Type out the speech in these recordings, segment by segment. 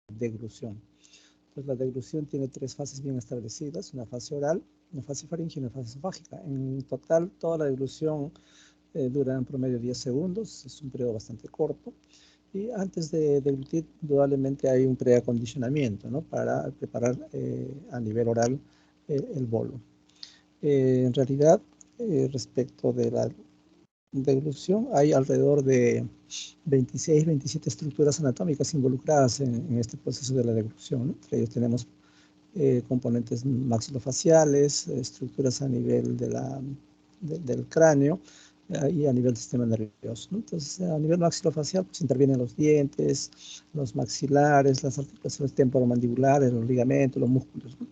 deglución. Entonces, la deglución tiene tres fases bien establecidas, una fase oral, una fase faríngea y una fase esofágica. En total, toda la deglución dura en promedio 10 segundos, es un periodo bastante corto. Y antes de deglutir, indudablemente hay un preacondicionamiento, ¿no? Para preparar a nivel oral el bolo. En realidad, respecto de la deglución, hay alrededor de 26, 27 estructuras anatómicas involucradas en este proceso de la deglución, ¿no? Entre ellos tenemos componentes maxilofaciales, estructuras a nivel del cráneo y a nivel del sistema nervioso, ¿no? Entonces, a nivel maxilofacial, pues intervienen los dientes, los maxilares, las articulaciones temporomandibulares, los ligamentos, los músculos, ¿no?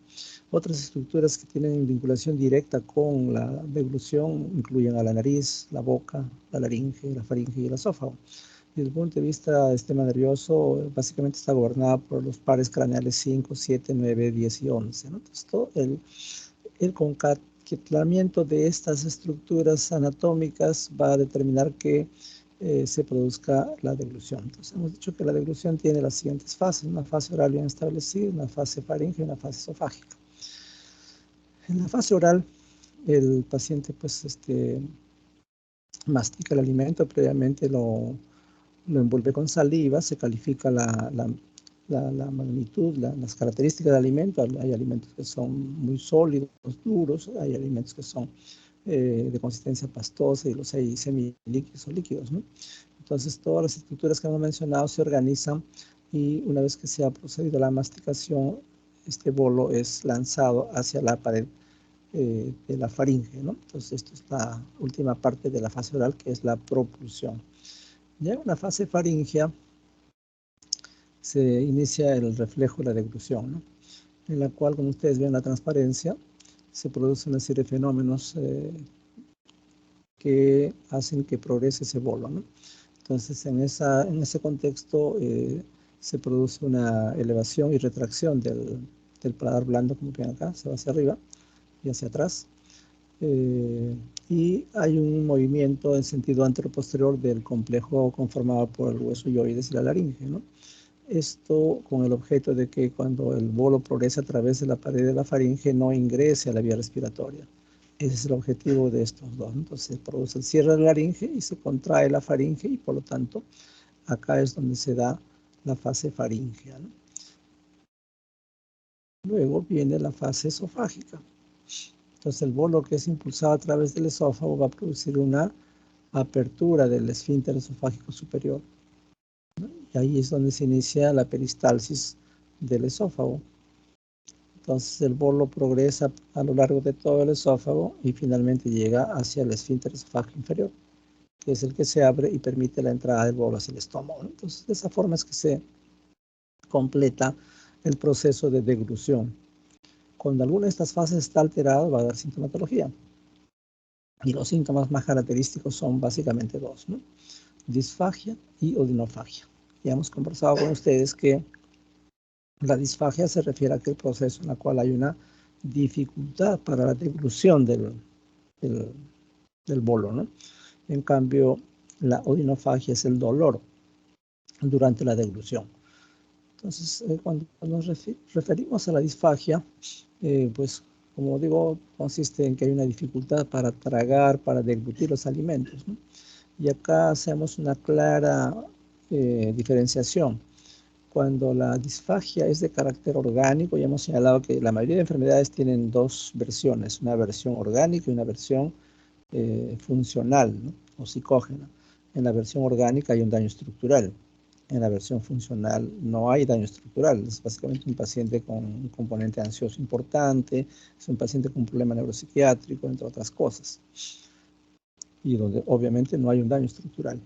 Otras estructuras que tienen vinculación directa con la deglución incluyen a la nariz, la boca, la laringe, la faringe y el esófago. Desde el punto de vista del sistema nervioso, básicamente está gobernada por los pares craneales 5, 7, 9, 10 y 11, ¿no? Entonces, todo el concatenamiento de estas estructuras anatómicas va a determinar que se produzca la deglución. Entonces, hemos dicho que la deglución tiene las siguientes fases: una fase oral bien establecida, una fase faríngea y una fase esofágica. En la fase oral, el paciente pues mastica el alimento, previamente lo envuelve con saliva, se califica la magnitud, las características del alimento. Hay alimentos que son muy sólidos, duros, hay alimentos que son de consistencia pastosa y los hay semilíquidos o líquidos, ¿no? Entonces, todas las estructuras que hemos mencionado se organizan y una vez que se ha procedido a la masticación, este bolo es lanzado hacia la pared de la faringe, ¿no? Entonces, esto es la última parte de la fase oral, que es la propulsión. Ya en una fase faríngea se inicia el reflejo de la deglución, ¿no? En la cual, como ustedes ven la transparencia, se produce una serie de fenómenos que hacen que progrese ese bolo, ¿no? Entonces, en ese contexto se produce una elevación y retracción del paladar blando, como ven acá, se va hacia arriba y hacia atrás. Y hay un movimiento en sentido anteroposterior del complejo conformado por el hueso hyoides y la laringe, ¿no? Esto con el objeto de que cuando el bolo progrese a través de la pared de la faringe no ingrese a la vía respiratoria. Ese es el objetivo de estos dos. Entonces se produce el cierre de la laringe y se contrae la faringe y por lo tanto acá es donde se da la fase faríngea, ¿no? Luego viene la fase esofágica. Entonces el bolo que es impulsado a través del esófago va a producir una apertura del esfínter esofágico superior, ¿no? Y ahí es donde se inicia la peristalsis del esófago. Entonces el bolo progresa a lo largo de todo el esófago y finalmente llega hacia el esfínter esofágico inferior, que es el que se abre y permite la entrada del bolo hacia el estómago, ¿no? Entonces de esa forma es que se completa el proceso de deglución. Cuando alguna de estas fases está alterada va a dar sintomatología. Y los síntomas más característicos son básicamente dos, ¿no? Disfagia y odinofagia. Ya hemos conversado con ustedes que la disfagia se refiere a aquel proceso en el cual hay una dificultad para la deglución del bolo, ¿no? En cambio, la odinofagia es el dolor durante la deglución. Entonces, cuando nos referimos a la disfagia, pues, como digo, consiste en que hay una dificultad para tragar, para deglutir los alimentos, ¿no? Y acá hacemos una clara diferenciación. Cuando la disfagia es de carácter orgánico, ya hemos señalado que la mayoría de enfermedades tienen dos versiones, una versión orgánica y una versión funcional, ¿no? O psicógena. En la versión orgánica hay un daño estructural. En la versión funcional no hay daño estructural. Es básicamente un paciente con un componente ansioso importante, es un paciente con un problema neuropsiquiátrico, entre otras cosas. Y donde obviamente no hay un daño estructural.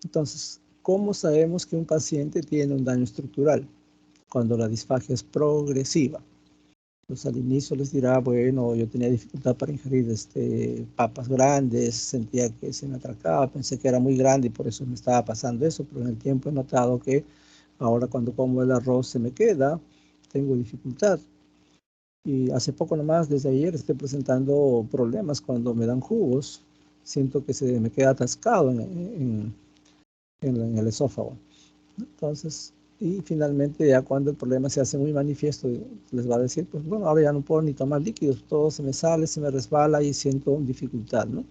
Entonces, ¿cómo sabemos que un paciente tiene un daño estructural? Cuando la disfagia es progresiva. Pues al inicio les dirá, bueno, yo tenía dificultad para ingerir papas grandes, sentía que se me atracaba, pensé que era muy grande y por eso me estaba pasando eso, pero en el tiempo he notado que ahora cuando como el arroz se me queda, tengo dificultad. Y hace poco nomás, desde ayer, estoy presentando problemas cuando me dan jugos, siento que se me queda atascado en el esófago. Entonces, Y finalmente, ya cuando el problema se hace muy manifiesto, les va a decir, pues bueno, ahora ya no puedo ni tomar líquidos, todo se me sale, se me resbala y siento dificultad, ¿no?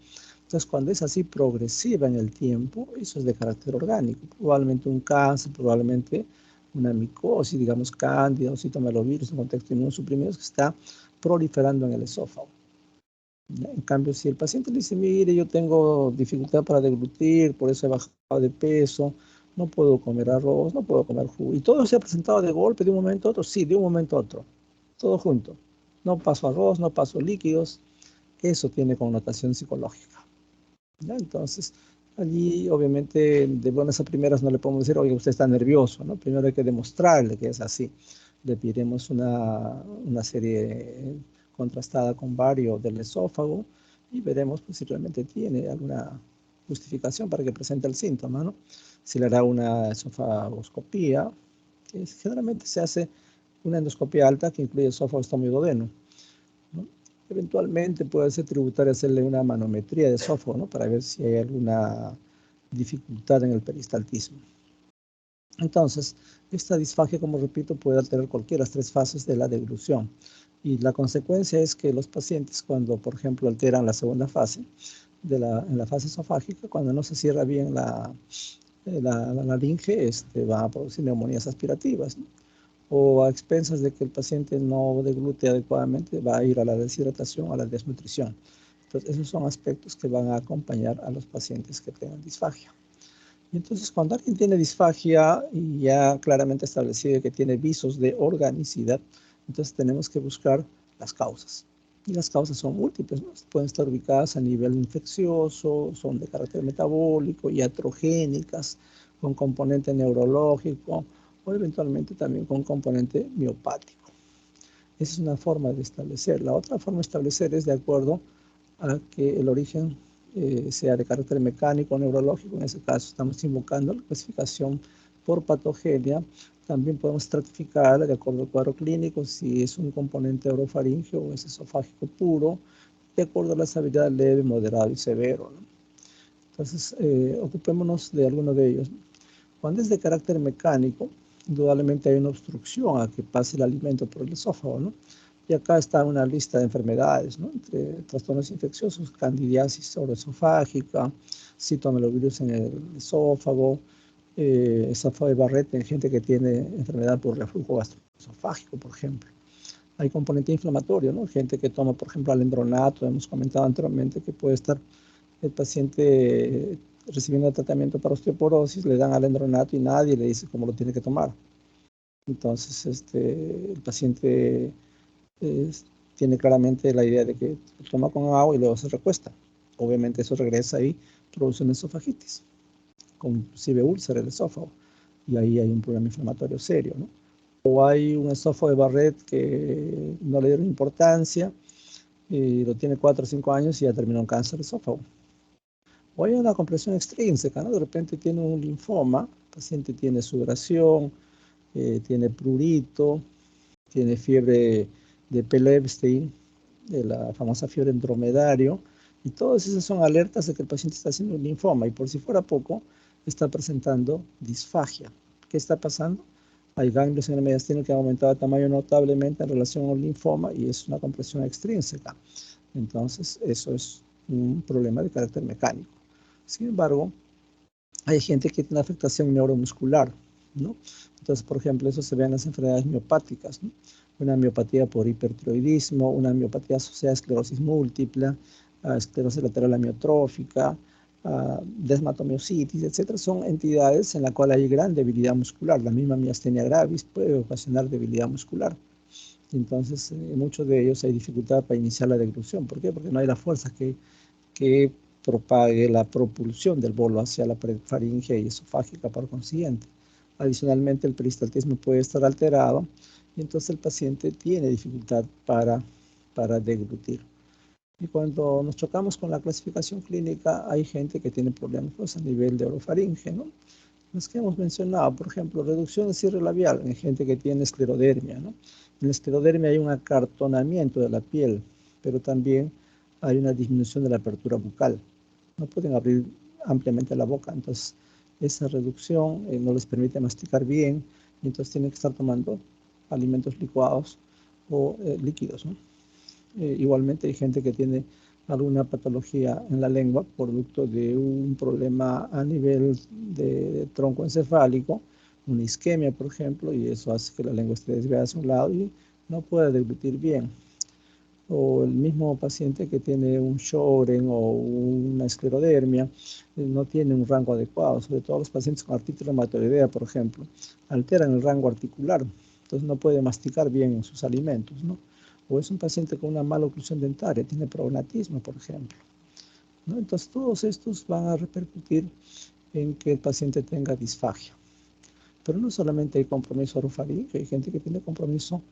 Entonces, cuando es así progresiva en el tiempo, eso es de carácter orgánico. Probablemente un cáncer, probablemente una micosis, digamos cándida o citomegalovirus en contexto inmunosuprimidos que está proliferando en el esófago. ¿Ya? En cambio, si el paciente le dice, mire, yo tengo dificultad para deglutir, por eso he bajado de peso, no puedo comer arroz, no puedo comer jugo, y todo se ha presentado de golpe, de un momento a otro, sí, de un momento a otro, todo junto. No paso arroz, no paso líquidos, eso tiene connotación psicológica. ¿Ya? Entonces, allí obviamente de buenas a primeras no le podemos decir, oye, usted está nervioso, ¿no? Primero hay que demostrarle que es así. Le pediremos una serie contrastada con varios del esófago y veremos pues, si realmente tiene alguna justificación para que presente el síntoma, ¿no? Se le hará una esofagoscopía, que generalmente se hace una endoscopía alta que incluye esófago, estómago y duodeno, ¿no? Eventualmente puede ser tributario hacerle una manometría de esófago, ¿no? Para ver si hay alguna dificultad en el peristaltismo. Entonces, esta disfagia, como repito, puede alterar cualquiera de las tres fases de la deglución. Y la consecuencia es que los pacientes, cuando, por ejemplo, alteran la segunda fase, en la fase esofágica, cuando no se cierra bien la laringe, va a producir neumonías aspirativas, ¿no? O a expensas de que el paciente no deglute adecuadamente, va a ir a la deshidratación, a la desnutrición. Entonces, esos son aspectos que van a acompañar a los pacientes que tengan disfagia. Y entonces, cuando alguien tiene disfagia y ya claramente establecido que tiene visos de organicidad, entonces tenemos que buscar las causas. Y las causas son múltiples, ¿no? Pueden estar ubicadas a nivel infeccioso, son de carácter metabólico, iatrogénicas, con componente neurológico o eventualmente también con componente miopático. Esa es una forma de establecer. La otra forma de establecer es de acuerdo a que el origen sea de carácter mecánico o neurológico. En ese caso estamos invocando la clasificación por patogenia. También podemos estratificar de acuerdo al cuadro clínico si es un componente orofaringeo o es esofágico puro, de acuerdo a la severidad leve, moderado y severo, ¿no? Entonces, ocupémonos de alguno de ellos. Cuando es de carácter mecánico, indudablemente hay una obstrucción a que pase el alimento por el esófago, ¿no? Y acá está una lista de enfermedades, ¿no? Entre trastornos infecciosos, candidiasis oroesofágica, citomegalovirus en el esófago, esófago de Barrett en gente que tiene enfermedad por reflujo gastroesofágico, por ejemplo. Hay componente inflamatorio, ¿no? Gente que toma, por ejemplo, alendronato, hemos comentado anteriormente que puede estar el paciente recibiendo tratamiento para osteoporosis, le dan alendronato y nadie le dice cómo lo tiene que tomar. Entonces, el paciente eh, tiene claramente la idea de que toma con agua y luego se recuesta. Obviamente eso regresa y produce una esofagitis, con inclusive úlcera del esófago. Y ahí hay un problema inflamatorio serio, ¿no? O hay un esófago de Barrett que no le dieron importancia y lo tiene 4 o 5 años y ya terminó un cáncer de esófago. O hay una compresión extrínseca, ¿no? De repente tiene un linfoma, el paciente tiene sudoración, tiene prurito, tiene fiebre de Pelebstein, de la famosa fiebre en dromedario, y todas esas son alertas de que el paciente está haciendo un linfoma, y por si fuera poco, está presentando disfagia. ¿Qué está pasando? Hay ganglios en el mediastino que han aumentado de tamaño notablemente en relación al linfoma y es una compresión extrínseca. Entonces, eso es un problema de carácter mecánico. Sin embargo, hay gente que tiene afectación neuromuscular, ¿no? Entonces, por ejemplo, eso se ve en las enfermedades miopáticas, ¿no? Una miopatía por hipertiroidismo, una miopatía asociada a esclerosis múltiple, a esclerosis lateral amiotrófica, a desmatomiositis, etcétera. Son entidades en las cuales hay gran debilidad muscular. La misma miastenia gravis puede ocasionar debilidad muscular. Entonces, en muchos de ellos hay dificultad para iniciar la deglución. ¿Por qué? Porque no hay la fuerza que propague la propulsión del bolo hacia la pared faríngea y esofágica por consiguiente. Adicionalmente, el peristaltismo puede estar alterado y entonces el paciente tiene dificultad para deglutir. Y cuando nos chocamos con la clasificación clínica, hay gente que tiene problemas pues, a nivel de orofaringe, ¿no? Los que hemos mencionado, por ejemplo, reducción de cierre labial en gente que tiene esclerodermia, ¿no? En la esclerodermia hay un acartonamiento de la piel, pero también hay una disminución de la apertura bucal. No pueden abrir ampliamente la boca, entonces esa reducción no les permite masticar bien, y entonces tiene que estar tomando alimentos licuados o líquidos, ¿no? Igualmente hay gente que tiene alguna patología en la lengua producto de un problema a nivel de tronco encefálico, una isquemia, por ejemplo, y eso hace que la lengua esté desviada hacia un lado y no pueda deglutir bien. O el mismo paciente que tiene un Sjögren o una esclerodermia, no tiene un rango adecuado, sobre todo los pacientes con artritis reumatoidea, por ejemplo, alteran el rango articular, entonces no puede masticar bien sus alimentos, ¿no? O es un paciente con una mala oclusión dentaria, tiene prognatismo, por ejemplo, ¿no? Entonces todos estos van a repercutir en que el paciente tenga disfagia. Pero no solamente hay compromiso orofaríngeo, hay gente que tiene compromiso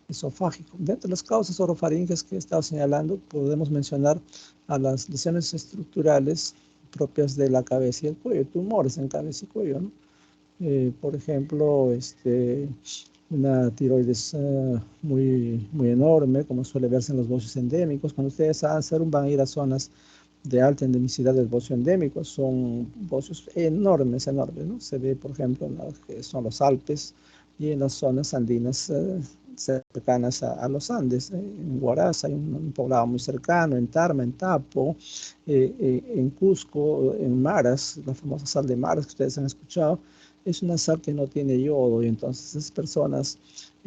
esofágico. Dentro de las causas orofaringeas que he estado señalando, podemos mencionar a las lesiones estructurales propias de la cabeza y el cuello, tumores en cabeza y cuello, ¿no? Por ejemplo, una tiroides muy enorme, como suele verse en los bocios endémicos. Cuando ustedes van a ir a zonas de alta endemicidad del bocio endémico, son bocios enormes, ¿no? Se ve, por ejemplo, en que son los Alpes y en las zonas andinas cercanas a los Andes. En Huaraz hay un poblado muy cercano, en Tarma, en Tapo, en Cusco, en Maras, la famosa sal de Maras que ustedes han escuchado. Es una sal que no tiene yodo y entonces esas personas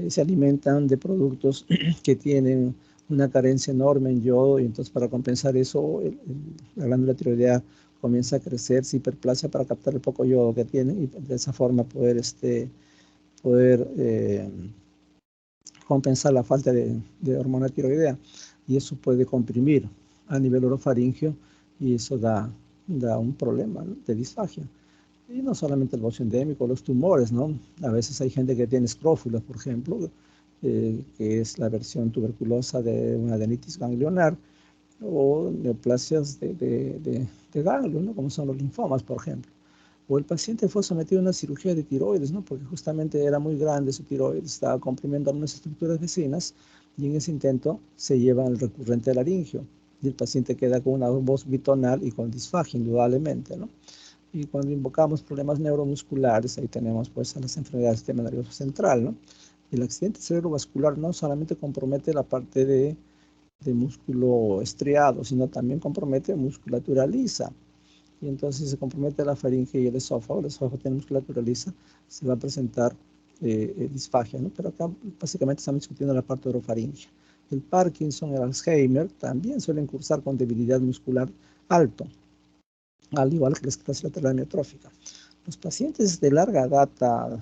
se alimentan de productos que tienen una carencia enorme en yodo y entonces para compensar eso la glándula tiroidea comienza a crecer, se hiperplasia para captar el poco yodo que tiene y de esa forma poder compensar la falta de hormona tiroidea y eso puede comprimir a nivel orofaringeo y eso da un problema, ¿no?, de disfagia. Y no solamente el bocio endémico, los tumores, ¿no? A veces hay gente que tiene escrófulas, por ejemplo, que es la versión tuberculosa de una adenitis ganglionar, o neoplasias de ganglio, ¿no?, como son los linfomas, por ejemplo. O el paciente fue sometido a una cirugía de tiroides, ¿no?, porque justamente era muy grande su tiroides, estaba comprimiendo algunas estructuras vecinas, y en ese intento se lleva el recurrente laringio, y el paciente queda con una voz bitonal y con disfagia, indudablemente, ¿no? Y cuando invocamos problemas neuromusculares, ahí tenemos pues a las enfermedades del sistema nervioso central, ¿no? El accidente cerebrovascular no solamente compromete la parte de músculo estriado, sino también compromete musculatura lisa. Y entonces si se compromete la faringe y el esófago tiene musculatura lisa, se va a presentar disfagia, ¿no? Pero acá básicamente estamos discutiendo la parte orofaringea. El Parkinson, el Alzheimer también suelen cursar con debilidad muscular alto, al igual que la esclerosis lateral amiotrófica. Los pacientes de larga data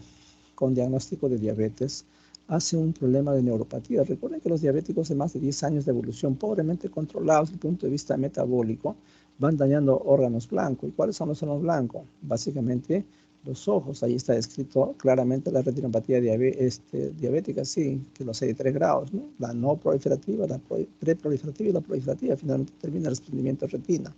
con diagnóstico de diabetes hacen un problema de neuropatía. Recuerden que los diabéticos de más de 10 años de evolución pobremente controlados desde el punto de vista metabólico van dañando órganos blancos. ¿Y cuáles son los órganos blancos? Básicamente los ojos. Ahí está descrito claramente la retinopatía diabética, sí, que los hay de 3 grados, ¿no? La no proliferativa, la preproliferativa y la proliferativa. Finalmente termina el desprendimiento de retina.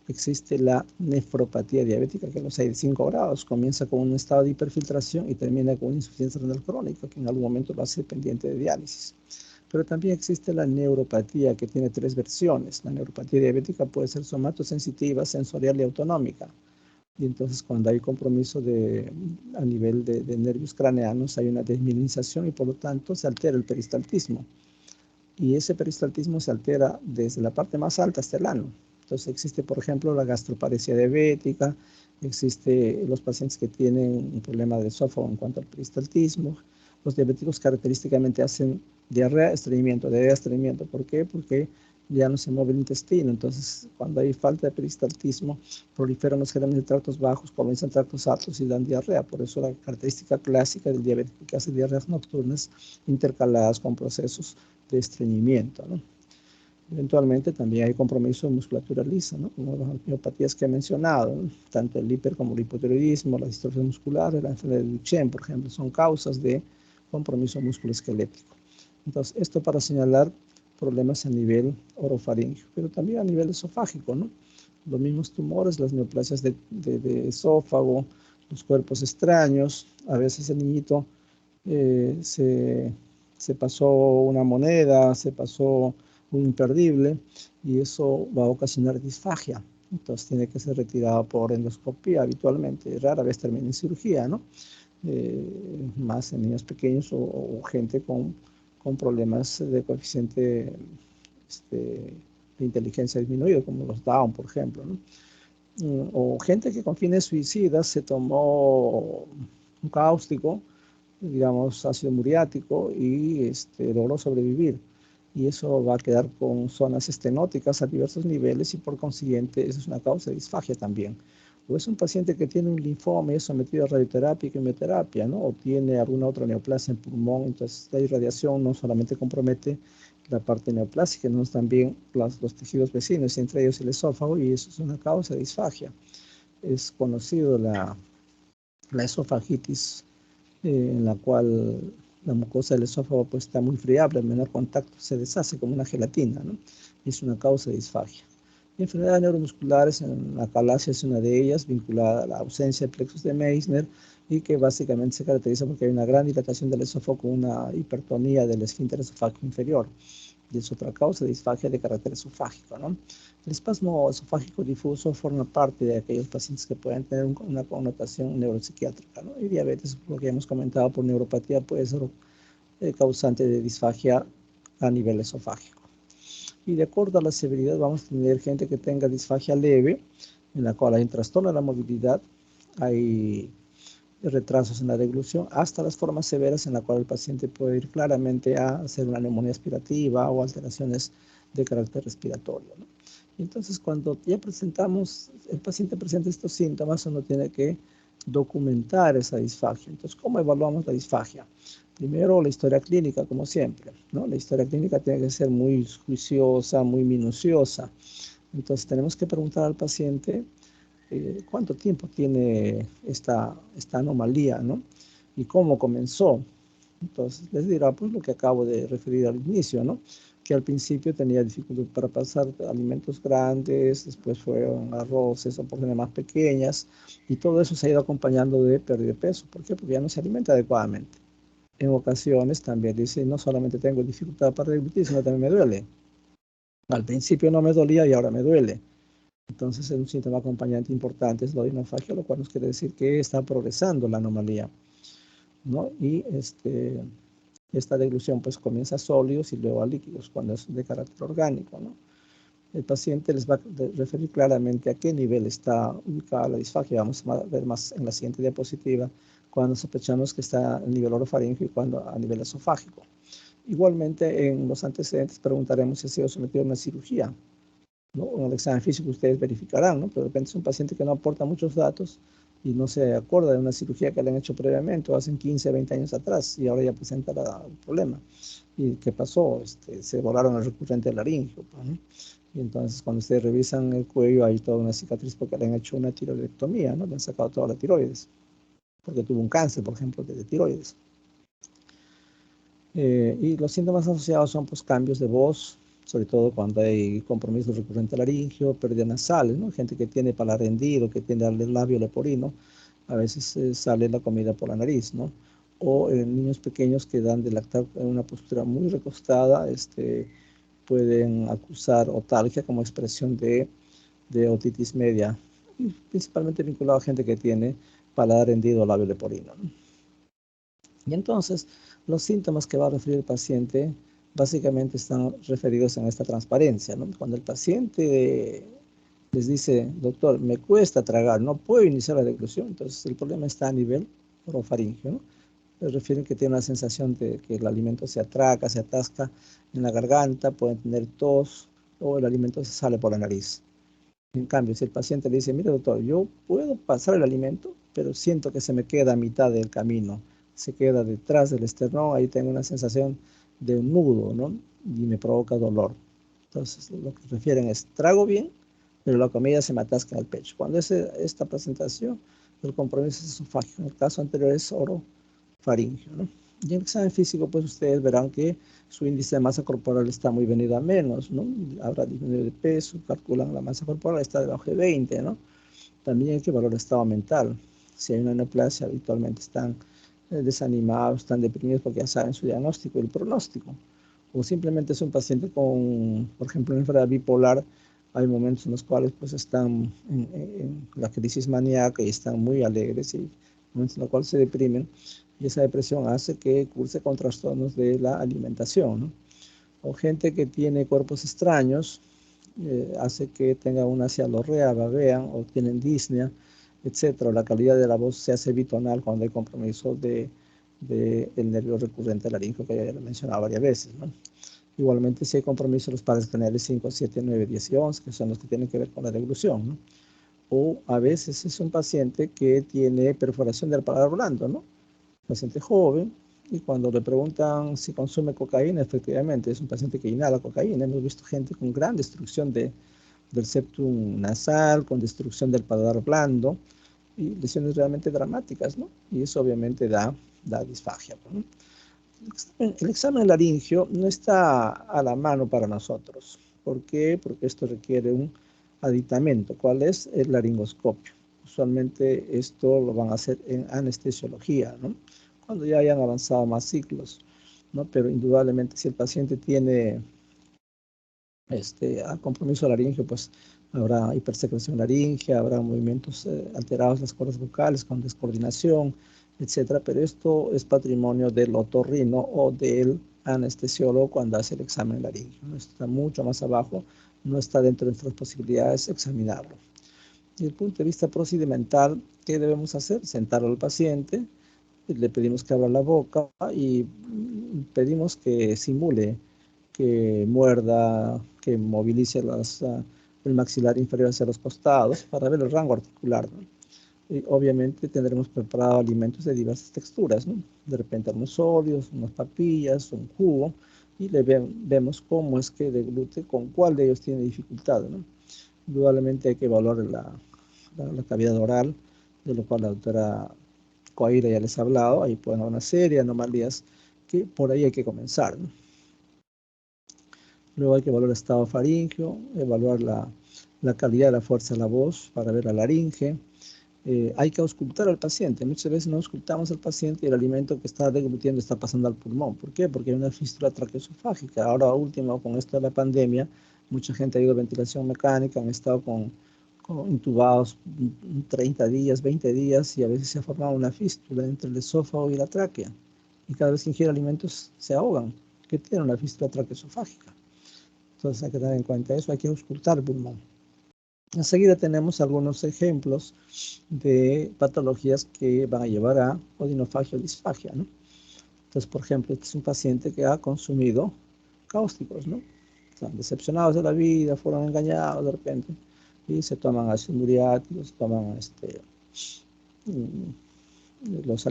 Existe la nefropatía diabética, que los hay de 5 grados. Comienza con un estado de hiperfiltración y termina con una insuficiencia renal crónica, que en algún momento lo hace dependiente de diálisis. Pero también existe la neuropatía, que tiene 3 versiones. La neuropatía diabética puede ser somatosensitiva, sensorial y autonómica. Y entonces cuando hay compromiso a nivel de nervios craneanos, hay una desmielinización y por lo tanto se altera el peristaltismo. Y ese peristaltismo se altera desde la parte más alta hasta el ano. Entonces existe, por ejemplo, la gastroparesia diabética, existe los pacientes que tienen un problema de esófago en cuanto al peristaltismo. Los diabéticos característicamente hacen diarrea, estreñimiento, diarrea, estreñimiento. ¿Por qué? Porque ya no se mueve el intestino. Entonces, cuando hay falta de peristaltismo, proliferan los gérmenes de tractos bajos, comienzan tractos altos y dan diarrea. Por eso la característica clásica del diabético que hace diarreas nocturnas intercaladas con procesos de estreñimiento, ¿no? Eventualmente también hay compromiso de musculatura lisa, ¿no?, como las miopatías que he mencionado, ¿no? Tanto el hiper como el hipotiroidismo, la distrofia muscular, la enfermedad de Duchenne, por ejemplo, son causas de compromiso musculoesquelético. Entonces, esto para señalar problemas a nivel orofaríngeo, pero también a nivel esofágico, ¿no? Los mismos tumores, las neoplasias de esófago, los cuerpos extraños, a veces el niñito se pasó una moneda, se pasó un imperdible y eso va a ocasionar disfagia. Entonces tiene que ser retirado por endoscopía habitualmente, rara vez termina en cirugía, ¿no? más en niños pequeños o gente con problemas de coeficiente de inteligencia disminuido, como los Down, por ejemplo, ¿no? O gente que con fines suicidas se tomó un cáustico, digamos ácido muriático, y logró sobrevivir. Y eso va a quedar con zonas estenóticas a diversos niveles y por consiguiente eso es una causa de disfagia también. O es un paciente que tiene un linfoma y es sometido a radioterapia y quimioterapia, ¿no? O tiene alguna otra neoplasia en pulmón, entonces la irradiación no solamente compromete la parte neoplásica, sino también los tejidos vecinos, entre ellos el esófago, y eso es una causa de disfagia. Es conocido la esofagitis, en la cual la mucosa del esófago pues, está muy friable, al menor contacto se deshace como una gelatina, ¿no? Y es una causa de disfagia. Enfermedades neuromusculares, en la acalasia es una de ellas, vinculada a la ausencia de plexus de Meissner, y que básicamente se caracteriza porque hay una gran dilatación del esófago con una hipertonía del esfínter esofágico inferior. Y es otra causa de disfagia de carácter esofágico, ¿no? El espasmo esofágico difuso forma parte de aquellos pacientes que pueden tener una connotación neuropsiquiátrica, ¿no? Y diabetes, lo que hemos comentado por neuropatía, puede ser causante de disfagia a nivel esofágico. Y de acuerdo a la severidad vamos a tener gente que tenga disfagia leve, en la cual hay un trastorno de la movilidad, hay retrasos en la deglución, hasta las formas severas en la cual el paciente puede ir claramente a hacer una neumonía aspirativa o alteraciones de carácter respiratorio, ¿no? Entonces, cuando ya el paciente presenta estos síntomas, uno tiene que documentar esa disfagia. Entonces, ¿cómo evaluamos la disfagia? Primero, la historia clínica, como siempre, ¿no? La historia clínica tiene que ser muy juiciosa, muy minuciosa. Entonces, tenemos que preguntar al paciente cuánto tiempo tiene esta anomalía, ¿no? Y cómo comenzó. Entonces, les dirá, pues, lo que acabo de referir al inicio, ¿no? Que al principio tenía dificultad para pasar alimentos grandes, después fueron arroces o porciones más pequeñas, y todo eso se ha ido acompañando de pérdida de peso. ¿Por qué? Porque ya no se alimenta adecuadamente. En ocasiones también dice, no solamente tengo dificultad para deglutir, sino también me duele. Al principio no me dolía y ahora me duele. Entonces, es un síntoma acompañante importante, es la odinofagia, lo cual nos quiere decir que está progresando la anomalía, ¿no? Y esta deglución pues comienza a sólidos y luego a líquidos cuando es de carácter orgánico, ¿no? El paciente les va a referir claramente a qué nivel está ubicada la disfagia. Vamos a ver más en la siguiente diapositiva cuando sospechamos que está a nivel orofaríngeo y cuando a nivel esofágico. Igualmente, en los antecedentes preguntaremos si ha sido sometido a una cirugía, ¿no? En el examen físico ustedes verificarán, ¿no? Pero de repente es un paciente que no aporta muchos datos y no se acuerda de una cirugía que le han hecho previamente o hace 15, 20 años atrás y ahora ya presenta el problema. ¿Y qué pasó? Se volaron el recurrente laríngeo, ¿no? Y entonces cuando ustedes revisan el cuello hay toda una cicatriz porque le han hecho una tiroidectomía, ¿no? Le han sacado toda la tiroides porque tuvo un cáncer, por ejemplo, de tiroides. Y los síntomas asociados son pues cambios de voz, sobre todo cuando hay compromiso recurrente laringio, pérdida nasal, ¿no? Gente que tiene paladar hendido, que tiene el labio leporino, a veces sale la comida por la nariz, ¿no? O en niños pequeños que dan de lactar en una postura muy recostada, pueden acusar otalgia como expresión de otitis media, y principalmente vinculado a gente que tiene paladar hendido o labio leporino, ¿no? Y entonces, los síntomas que va a referir el paciente básicamente están referidos en esta transparencia, ¿no? Cuando el paciente les dice, doctor, me cuesta tragar, no puedo iniciar la deglución, entonces el problema está a nivel orofaríngeo, ¿no? Se refieren que tiene una sensación de que el alimento se atraca, se atasca en la garganta, pueden tener tos o el alimento se sale por la nariz. En cambio, si el paciente le dice, mire doctor, yo puedo pasar el alimento, pero siento que se me queda a mitad del camino, se queda detrás del esternón, ahí tengo una sensación de un nudo, ¿no? Y me provoca dolor. Entonces, lo que refieren es, trago bien, pero la comida se me atasca en el pecho. Cuando es esta presentación, el compromiso es esofágico. En el caso anterior es orofaringio, ¿no? Y en el examen físico, pues ustedes verán que su índice de masa corporal está muy venido a menos, ¿no? Habrá disminuido de peso, calculan la masa corporal, está debajo de 20, ¿no? También hay que valorar el estado mental. Si hay una neoplasia, habitualmente están desanimados, están deprimidos porque ya saben su diagnóstico y el pronóstico. O simplemente es un paciente con, por ejemplo, una enfermedad bipolar. Hay momentos en los cuales pues están en la crisis maníaca y están muy alegres y momentos en los cuales se deprimen, y esa depresión hace que curse con trastornos de la alimentación, ¿no? O gente que tiene cuerpos extraños, hace que tenga una cialorrea, babean o tienen disnea, etcétera. La calidad de la voz se hace bitonal cuando hay compromiso del nervio recurrente laríngeo, que ya lo he mencionado varias veces, ¿no? Igualmente, si hay compromiso los pares craneales 5, 7, 9, 10 y 11, que son los que tienen que ver con la deglución, ¿no? O a veces es un paciente que tiene perforación del paladar blando, ¿no? Paciente joven, y cuando le preguntan si consume cocaína, efectivamente es un paciente que inhala cocaína. Hemos visto gente con gran destrucción del septum nasal, con destrucción del paladar blando, y lesiones realmente dramáticas, ¿no? Y eso obviamente da disfagia, ¿no? El examen laringio no está a la mano para nosotros. ¿Por qué? Porque esto requiere un aditamento. ¿Cuál es? El laringoscopio. Usualmente esto lo van a hacer en anestesiología, ¿no? Cuando ya hayan avanzado más ciclos, ¿no? Pero indudablemente si el paciente tiene compromiso laringio, pues habrá hipersecreción laringea, habrá movimientos alterados de las cuerdas vocales con descoordinación, etcétera. Pero esto es patrimonio del otorrino o del anestesiólogo cuando hace el examen laringio, ¿no? Está mucho más abajo, no está dentro de nuestras posibilidades examinarlo. Desde el punto de vista procedimental, ¿qué debemos hacer? Sentar al paciente, le pedimos que abra la boca y pedimos que simule, que muerda, que movilice el maxilar inferior hacia los costados para ver el rango articular, ¿no? Y obviamente tendremos preparado alimentos de diversas texturas, ¿no? De repente unos sólidos, unas papillas, un jugo, y vemos cómo es que deglute, con cuál de ellos tiene dificultad, ¿no? Indudablemente hay que evaluar la cavidad oral, de lo cual la doctora Coaira ya les ha hablado. Ahí pueden haber una serie de anomalías que por ahí hay que comenzar, ¿no? Luego hay que evaluar el estado faríngeo, evaluar la calidad de la fuerza de la voz para ver la laringe. Hay que auscultar al paciente. Muchas veces no auscultamos al paciente y el alimento que está deglutiendo está pasando al pulmón. ¿Por qué? Porque hay una fístula traqueoesofágica. Ahora último, con esto de la pandemia, mucha gente ha ido a ventilación mecánica, han estado con intubados 30 días, 20 días, y a veces se ha formado una fístula entre el esófago y la tráquea. Y cada vez que ingiere alimentos se ahogan, que tienen una fístula traqueoesofágica. Entonces hay que tener en cuenta eso, hay que auscultar el pulmón. Enseguida tenemos algunos ejemplos de patologías que van a llevar a odinofagia o disfagia, ¿no? Entonces, por ejemplo, este es un paciente que ha consumido cáusticos, ¿no? Están decepcionados de la vida, fueron engañados de repente, y se toman ácidos muriáticos, toman los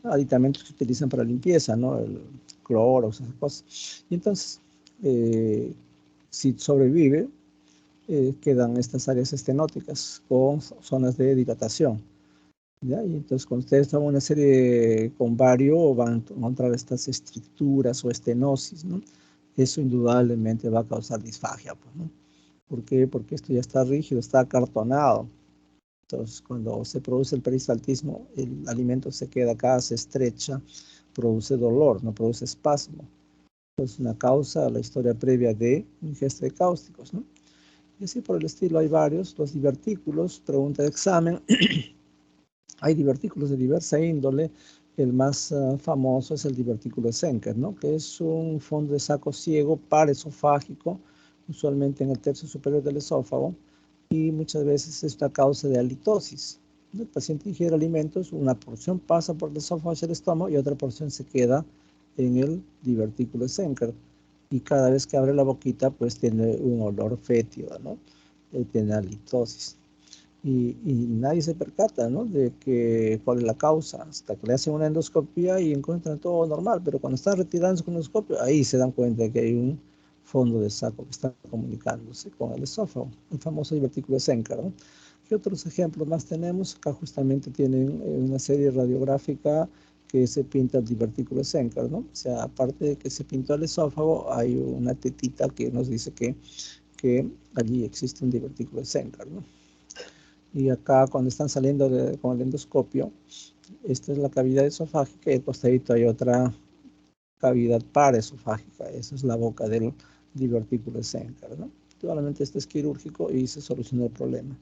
aditamentos que se utilizan para limpieza, ¿no? El cloro, esas cosas. Y entonces, si sobrevive, quedan estas áreas estenóticas con zonas de dilatación, ¿ya? Y entonces cuando ustedes toman una serie con vario van a encontrar estas estructuras o estenosis, ¿no? Eso indudablemente va a causar disfagia, pues, ¿no? ¿Por qué? Porque esto ya está rígido, está acartonado. Entonces cuando se produce el peristaltismo, el alimento se queda acá, se estrecha, produce dolor, no produce espasmo. Es una causa, la historia previa de ingesta de cáusticos, ¿no? Y así por el estilo hay varios. Los divertículos, pregunta de examen. Hay divertículos de diversa índole. El más famoso es el divertículo de Senker, ¿no? Que es un fondo de saco ciego paraesofágico, usualmente en el tercio superior del esófago, y muchas veces es una causa de halitosis. El paciente ingiere alimentos, una porción pasa por el esófago hacia el estómago y otra porción se queda en el divertículo de Senker. Y cada vez que abre la boquita, pues tiene un olor fétido, ¿no? Tiene halitosis. Y nadie se percata, ¿no? De cuál es la causa, hasta que le hacen una endoscopía y encuentran todo normal, pero cuando están retirando con endoscopio, ahí se dan cuenta de que hay un fondo de saco que está comunicándose con el esófago, el famoso divertículo de Senker, ¿no? ¿Qué otros ejemplos más tenemos? Acá justamente tienen una serie radiográfica que se pinta el divertículo de Senker, ¿no? O sea, aparte de que se pintó el esófago, hay una tetita que nos dice que allí existe un divertículo de Senker, ¿no? Y acá cuando están saliendo con el endoscopio, esta es la cavidad esofágica y al costadito hay otra cavidad paraesofágica. Esa es la boca del divertículo de Senker, ¿no? Probablemente este es quirúrgico y se soluciona el problema.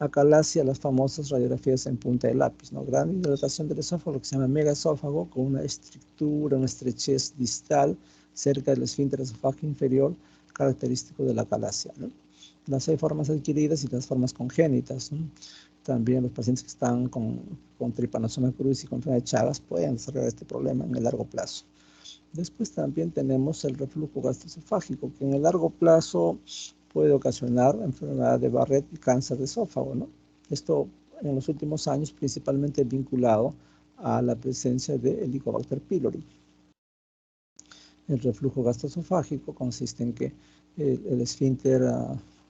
acalasia, las famosas radiografías en punta de lápiz, ¿no? Gran dilatación del esófago, lo que se llama megaesófago, con una estructura, una estrechez distal cerca del esfínter esofágico inferior, característico de la acalasia, ¿no? Las hay formas adquiridas y las formas congénitas, ¿no? También los pacientes que están con trypanosoma cruzi y con enfermedad de Chagas pueden desarrollar este problema en el largo plazo. Después también tenemos el reflujo gastroesofágico, que en el largo plazo puede ocasionar enfermedad de Barrett y cáncer de esófago, ¿no? Esto en los últimos años principalmente vinculado a la presencia de Helicobacter pylori. El reflujo gastroesofágico consiste en que el esfínter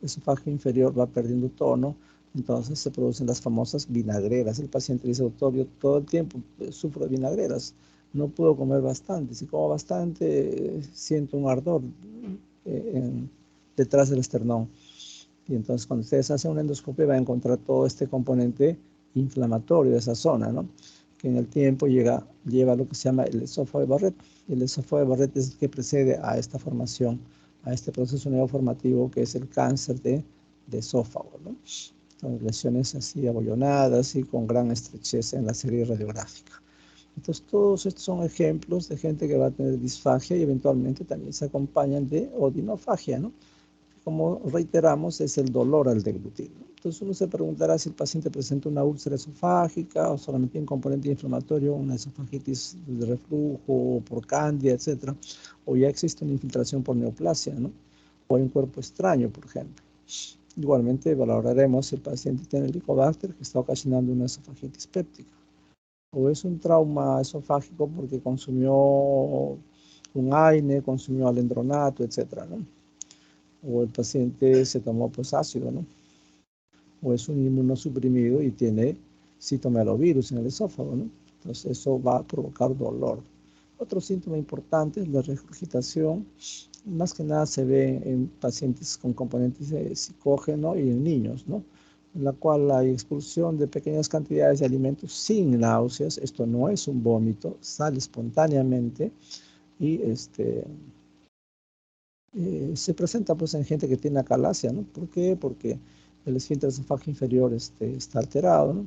esofágico inferior va perdiendo tono, entonces se producen las famosas vinagreras. El paciente dice, doctor, yo todo el tiempo sufro de vinagreras, no puedo comer bastante, si como bastante siento un ardor detrás del esternón. Y entonces cuando ustedes hacen una endoscopia van a encontrar todo este componente inflamatorio de esa zona, ¿no? Que en el tiempo lleva a lo que se llama el esófago de Barrett. El esófago de Barrett es el que precede a esta formación, a este proceso neoformativo que es el cáncer de esófago, ¿no? Son lesiones así abollonadas y con gran estrechez en la serie radiográfica. Entonces todos estos son ejemplos de gente que va a tener disfagia y eventualmente también se acompañan de odinofagia, ¿no? Como reiteramos, es el dolor al deglutir, ¿no? Entonces uno se preguntará si el paciente presenta una úlcera esofágica o solamente un componente inflamatorio, una esofagitis de reflujo, por cándida, etc. O ya existe una infiltración por neoplasia, ¿no? O hay un cuerpo extraño, por ejemplo. Igualmente valoraremos si el paciente tiene Helicobacter que está ocasionando una esofagitis péptica. O es un trauma esofágico porque consumió un AINE, consumió alendronato, etc., ¿no? O el paciente se tomó pues ácido, ¿no? O es un inmunosuprimido y tiene citomegalovirus en el esófago, ¿no? Entonces eso va a provocar dolor. Otro síntoma importante es la regurgitación. Más que nada se ve en pacientes con componentes de psicógeno y en niños, ¿no? En la cual hay expulsión de pequeñas cantidades de alimentos sin náuseas. Esto no es un vómito, sale espontáneamente y se presenta pues en gente que tiene acalasia, ¿no? ¿Por qué? Porque el esfínter esofágico inferior está alterado, ¿no?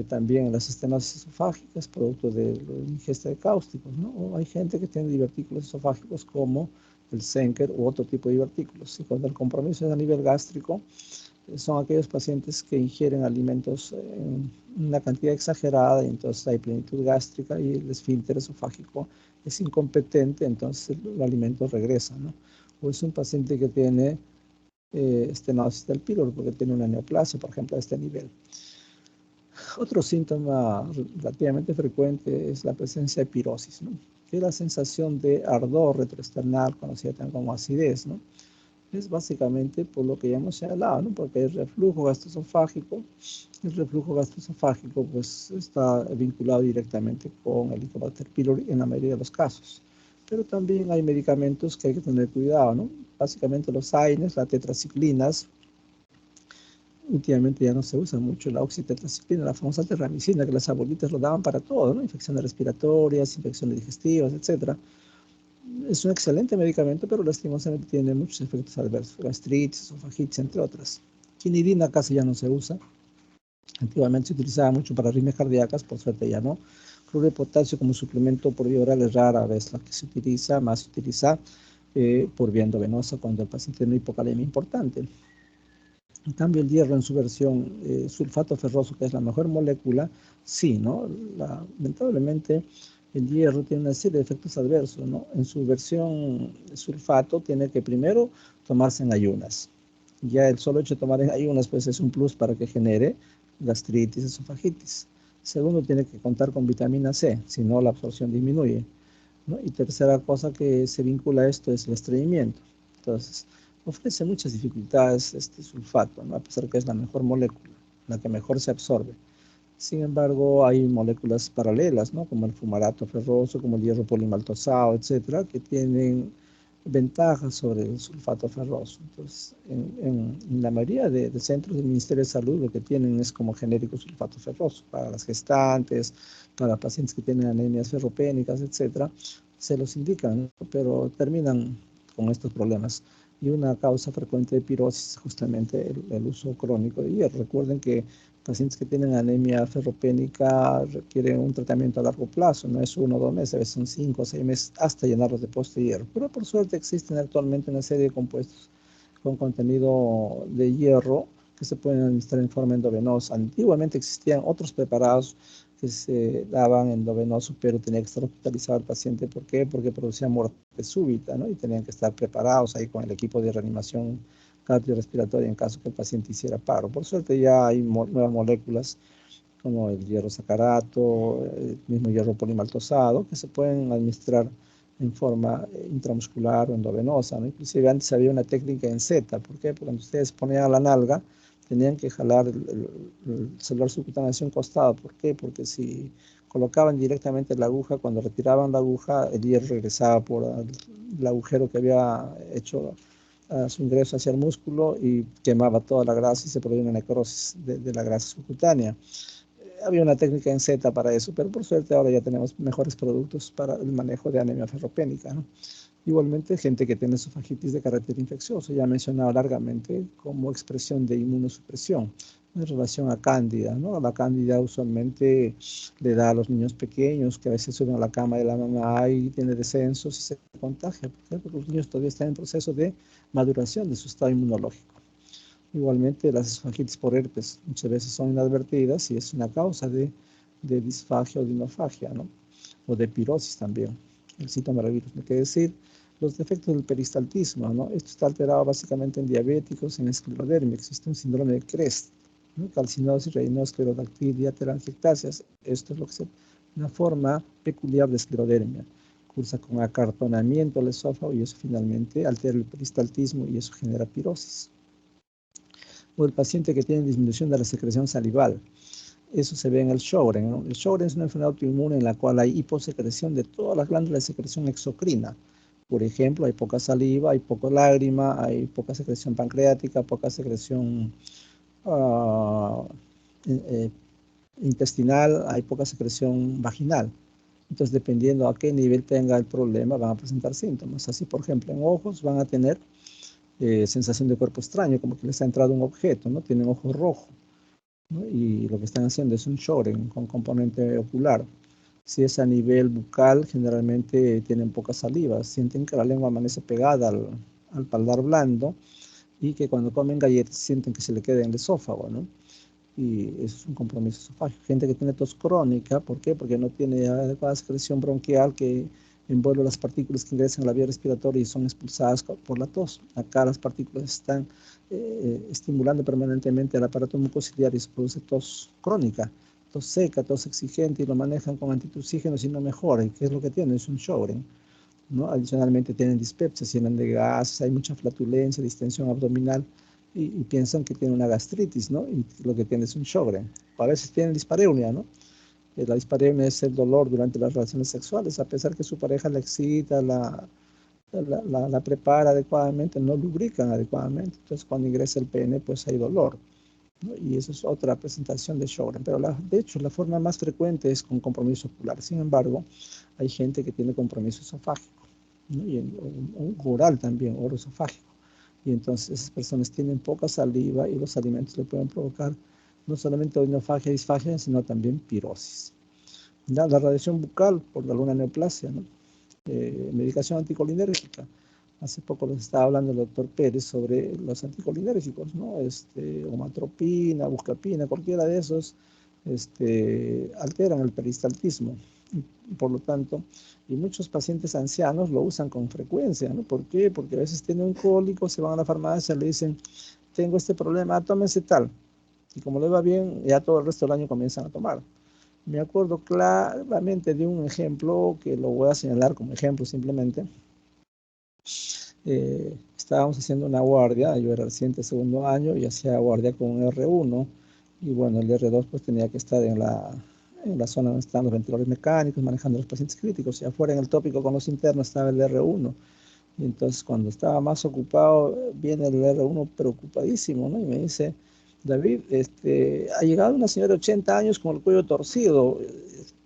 También las estenosis esofágicas, producto de la ingesta de cáusticos, ¿no? O hay gente que tiene divertículos esofágicos como el Zenker u otro tipo de divertículos. Y cuando el compromiso es a nivel gástrico, son aquellos pacientes que ingieren alimentos en una cantidad exagerada y entonces hay plenitud gástrica y el esfínter esofágico es incompetente, entonces los alimentos regresan, ¿no? O es un paciente que tiene estenosis del píloro porque tiene una neoplasia, por ejemplo, a este nivel. Otro síntoma relativamente frecuente es la presencia de pirosis, ¿no? Que es la sensación de ardor retroesternal, conocida también como acidez, ¿no? Es básicamente por lo que ya hemos señalado, ¿no? Porque el reflujo gastroesofágico pues está vinculado directamente con el Helicobacter pylori en la mayoría de los casos. Pero también hay medicamentos que hay que tener cuidado, ¿no? Básicamente los AINES, las tetraciclinas, últimamente ya no se usa mucho la oxitetraciclina, la famosa terramicina, que las abuelitas lo daban para todo, ¿no? Infecciones respiratorias, infecciones digestivas, etc. Es un excelente medicamento, pero lastimosamente tiene muchos efectos adversos, gastritis, esofagitis, entre otras. Quinidina casi ya no se usa. Antiguamente se utilizaba mucho para arritmias cardíacas, por suerte ya no. Cloruro de potasio como suplemento por vía oral es rara vez la que se utiliza, más se utiliza por vía endovenosa cuando el paciente tiene una hipocalemia importante. En cambio, el hierro en su versión sulfato ferroso, que es la mejor molécula, sí, ¿no? Lamentablemente, el hierro tiene una serie de efectos adversos, ¿no? En su versión sulfato tiene que primero tomarse en ayunas. Ya el solo hecho de tomar en ayunas, pues es un plus para que genere gastritis, esofagitis. Segundo, tiene que contar con vitamina C, si no la absorción disminuye, ¿no? Y tercera cosa que se vincula a esto es el estreñimiento. Entonces, ofrece muchas dificultades este sulfato, ¿no? A pesar que es la mejor molécula, la que mejor se absorbe. Sin embargo, hay moléculas paralelas, ¿no? Como el fumarato ferroso, como el hierro polimaltosado, etcétera, que tienen ventajas sobre el sulfato ferroso. Entonces, en la mayoría de centros del Ministerio de Salud lo que tienen es como genérico sulfato ferroso para las gestantes, para pacientes que tienen anemias ferropénicas, etcétera. Se los indican, ¿no? Pero terminan con estos problemas. Y una causa frecuente de pirosis es justamente el uso crónico de hierro. Recuerden que pacientes que tienen anemia ferropénica requieren un tratamiento a largo plazo, no es 1 o 2 meses, a veces son 5 o 6 meses hasta llenarlos de depósito de hierro. Pero por suerte existen actualmente una serie de compuestos con contenido de hierro que se pueden administrar en forma endovenosa. Antiguamente existían otros preparados que se daban endovenoso, pero tenía que estar hospitalizado el paciente. ¿Por qué? Porque producía muerte súbita, ¿no? Y tenían que estar preparados ahí con el equipo de reanimación cardiorrespiratoria en caso que el paciente hiciera paro. Por suerte ya hay nuevas moléculas como el hierro sacarato, el mismo hierro polimaltosado, que se pueden administrar en forma intramuscular o endovenosa, ¿no? Inclusive antes había una técnica en Z. ¿Por qué? Porque cuando ustedes ponían a la nalga, tenían que jalar el celular subcutáneo hacia un costado. ¿Por qué? Porque si colocaban directamente la aguja, cuando retiraban la aguja, el hierro regresaba por el agujero que había hecho a su ingreso hacia el músculo y quemaba toda la grasa y se producía una necrosis de la grasa subcutánea. Había una técnica en Z para eso, pero por suerte ahora ya tenemos mejores productos para el manejo de anemia ferropénica, ¿no? Igualmente, gente que tiene esofagitis de carácter infeccioso, ya he mencionado largamente como expresión de inmunosupresión en relación a cándida, ¿no? La cándida usualmente le da a los niños pequeños que a veces suben a la cama de la mamá y tiene descensos y se contagia. ¿Por qué? Porque los niños todavía están en proceso de maduración de su estado inmunológico. Igualmente, las esofagitis por herpes muchas veces son inadvertidas y es una causa de disfagia o dinofagia, ¿no? O de pirosis también. El citomegalovirus, no quiere decir los defectos del peristaltismo, ¿no? Esto está alterado básicamente en diabéticos, en esclerodermia. Existe un síndrome de CREST, ¿no? Calcinosis, reinoesclerodactilia, telangiectasias. Esto es lo que es una forma peculiar de esclerodermia. Cursa con acartonamiento del esófago y eso finalmente altera el peristaltismo y eso genera pirosis. O el paciente que tiene disminución de la secreción salival. Eso se ve en el Sjögren, ¿no? El Sjögren es una enfermedad autoinmune en la cual hay hiposecreción de todas las glándulas de secreción exocrina. Por ejemplo, hay poca saliva, hay poca lágrima, hay poca secreción pancreática, poca secreción uh, eh, intestinal, hay poca secreción vaginal. Entonces, dependiendo a qué nivel tenga el problema, van a presentar síntomas. Así, por ejemplo, en ojos van a tener sensación de cuerpo extraño, como que les ha entrado un objeto, ¿no? Tienen ojo rojo, ¿no? Y lo que están haciendo es un Sjögren con componente ocular. Si es a nivel bucal, generalmente tienen poca saliva, sienten que la lengua amanece pegada al paladar blando y que cuando comen galletas sienten que se le queda en el esófago, ¿no? Y eso es un compromiso esofágico. Gente que tiene tos crónica, ¿por qué? Porque no tiene adecuada secreción bronquial que envuelve las partículas que ingresan a la vía respiratoria y son expulsadas por la tos. Acá las partículas están estimulando permanentemente el aparato mucociliar y se produce tos crónica, tos seca, tos exigente y lo manejan con antitusígenos y no mejora. ¿Y qué es lo que tienen? Es un Sjögren, ¿no? Adicionalmente tienen dispepsia, se llenan de gases, hay mucha flatulencia, distensión abdominal y piensan que tienen una gastritis, ¿no? Y lo que tienen es un Sjögren. A veces tienen dispareunia, ¿no? La dispareunia es el dolor durante las relaciones sexuales, a pesar que su pareja la excita, la prepara adecuadamente, no lubrican adecuadamente. Entonces, cuando ingresa el pene, pues hay dolor, ¿no? Y eso es otra presentación de Sjögren. Pero de hecho, la forma más frecuente es con compromiso ocular. Sin embargo, hay gente que tiene compromiso esofágico, ¿no? Y oral también, oroesofágico. Y entonces esas personas tienen poca saliva y los alimentos le pueden provocar no solamente odinofagia y disfagia, sino también pirosis. Ya, la radiación bucal por alguna neoplasia, ¿no? Medicación anticolinérgica. Hace poco les estaba hablando el doctor Pérez sobre los anticolinérgicos, ¿no? Omatropina, buscapina, cualquiera de esos alteran el peristaltismo. Y por lo tanto, y muchos pacientes ancianos lo usan con frecuencia, ¿no? ¿Por qué? Porque a veces tienen un cólico, se van a la farmacia, le dicen, tengo este problema, tómense tal. Y como le va bien, ya todo el resto del año comienzan a tomar. Me acuerdo claramente de un ejemplo que lo voy a señalar como ejemplo simplemente. Estábamos haciendo una guardia, yo era reciente segundo año y hacía guardia con un R1 y bueno, el R2 pues tenía que estar en la zona donde están los ventiladores mecánicos manejando a los pacientes críticos y afuera en el tópico con los internos estaba el R1 y entonces cuando estaba más ocupado viene el R1 preocupadísimo, ¿no? Y me dice, David, ha llegado una señora de 80 años con el cuello torcido,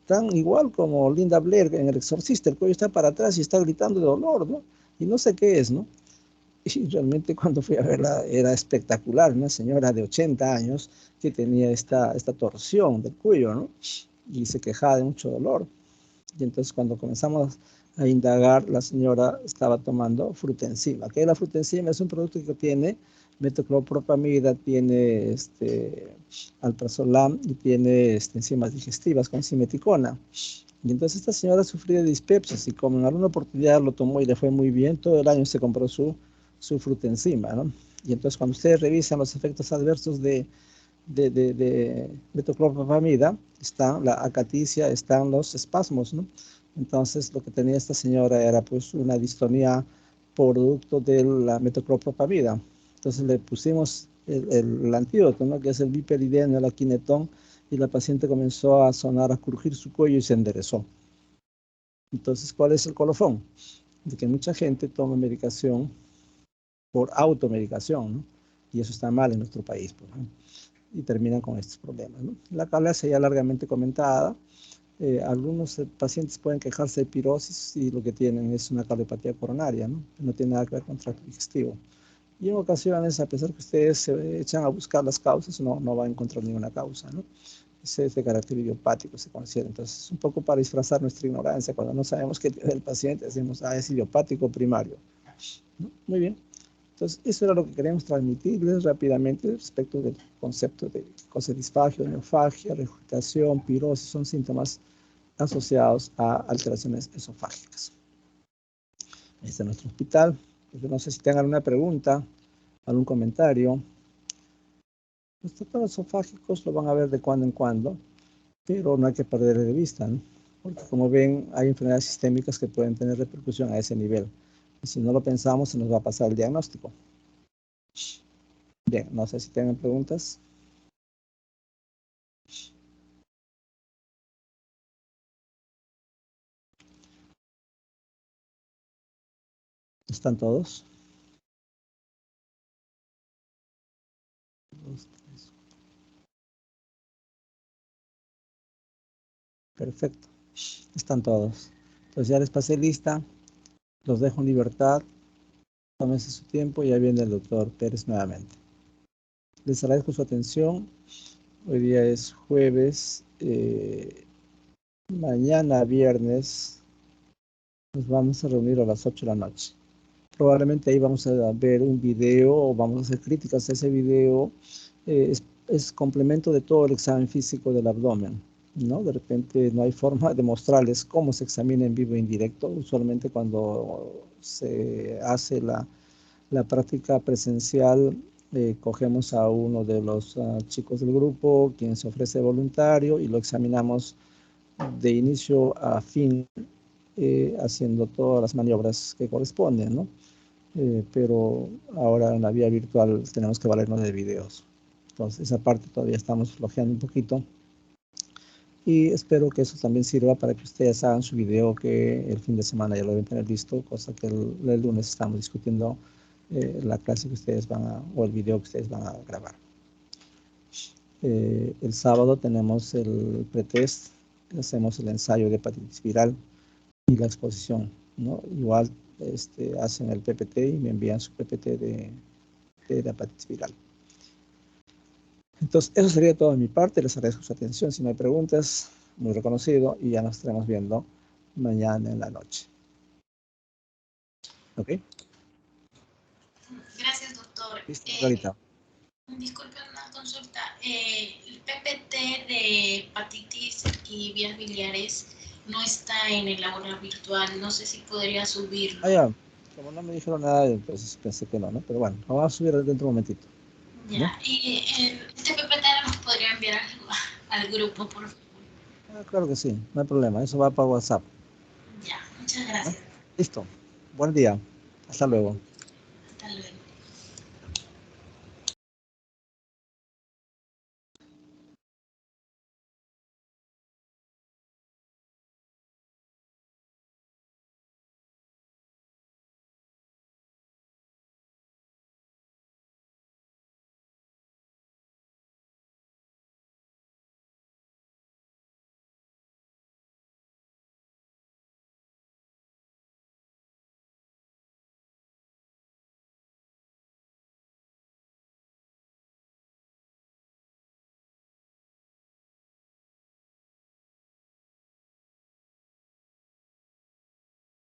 tan igual como Linda Blair en El Exorcista, el cuello está para atrás y está gritando de dolor, ¿no? Y no sé qué es, ¿no? Y realmente cuando fui a verla era espectacular, una señora de 80 años que tenía esta torsión del cuello, ¿no? Y se quejaba de mucho dolor. Y entonces cuando comenzamos a indagar, la señora estaba tomando frutenzima. ¿Qué es la frutenzima? Es un producto que tiene metoclopropamida, tiene alprazolam y tiene enzimas digestivas con simeticona. Y entonces esta señora sufría de dispepsia y como en alguna oportunidad lo tomó y le fue muy bien, todo el año se compró su frutenzima, ¿no? Y entonces cuando ustedes revisan los efectos adversos de metoclopropamida, están la acaticia, están los espasmos, ¿no? Entonces lo que tenía esta señora era pues una distonía producto de la metoclopropamida. Entonces le pusimos el antídoto, ¿no? Que es el biperideno, el aquinetón, y la paciente comenzó a sonar, a crujir su cuello y se enderezó. Entonces, ¿cuál es el colofón? De que mucha gente toma medicación por automedicación, ¿no? Y eso está mal en nuestro país, pues, ¿no? Y terminan con estos problemas, ¿no? La calasia ya largamente comentada. Algunos pacientes pueden quejarse de pirosis y lo que tienen es una cardiopatía coronaria, ¿no? No tiene nada que ver con tracto digestivo. Y en ocasiones, a pesar que ustedes se echan a buscar las causas, no va a encontrar ninguna causa, ¿no? Es de carácter idiopático, se considera. Entonces, un poco para disfrazar nuestra ignorancia, cuando no sabemos qué tiene el paciente, decimos, es idiopático primario, ¿no? Muy bien. Entonces, eso era lo que queríamos transmitirles rápidamente respecto del concepto de cocedisfagia, neofagia, regurgitación, pirosis, son síntomas asociados a alteraciones esofágicas. Este es nuestro hospital. Yo no sé si tengan alguna pregunta, algún comentario. Los tratados esofágicos lo van a ver de cuando en cuando, pero no hay que perder de vista, ¿no? Porque como ven, hay enfermedades sistémicas que pueden tener repercusión a ese nivel. Y si no lo pensamos, se nos va a pasar el diagnóstico. Bien, no sé si tienen preguntas. ¿Están todos? 2, 3. Perfecto. Están todos. Entonces ya les pasé lista. Los dejo en libertad. Tómense su tiempo y ya viene el doctor Pérez nuevamente. Les agradezco su atención. Hoy día es jueves. Mañana viernes nos vamos a reunir a las 8 de la noche. Probablemente ahí vamos a ver un video o vamos a hacer críticas a ese video. Es complemento de todo el examen físico del abdomen, ¿no? De repente no hay forma de mostrarles cómo se examina en vivo e indirecto. Usualmente cuando se hace la práctica presencial, cogemos a uno de los chicos del grupo, quien se ofrece voluntario, y lo examinamos de inicio a fin, haciendo todas las maniobras que corresponden, ¿no? Pero ahora en la vía virtual tenemos que valernos de videos. Entonces, esa parte todavía estamos flojeando un poquito. Y espero que eso también sirva para que ustedes hagan su video, que el fin de semana ya lo deben tener listo, cosa que el lunes estamos discutiendo la clase que ustedes van a, o el video que ustedes van a grabar. El sábado tenemos el pretest, hacemos el ensayo de hepatitis viral y la exposición, ¿no? Igual hacen el PPT y me envían su PPT de hepatitis viral. Entonces, eso sería todo de mi parte. Les agradezco su atención. Si no hay preguntas, muy reconocido, y ya nos estaremos viendo mañana en la noche. ¿Ok? Gracias, doctor. Listo, Margarita. Disculpe una consulta. El PPT de hepatitis y vías biliares no está en el aula virtual. No sé si podría subirlo. Ya. Como no me dijeron nada, entonces pensé que no, ¿no? Pero bueno, lo vamos a subir dentro de un momentito. Ya. ¿No? Y este PPT nos podría enviar al grupo, por favor. Claro que sí, no hay problema. Eso va para WhatsApp. Ya, muchas gracias. ¿No? Listo. Buen día. Hasta luego.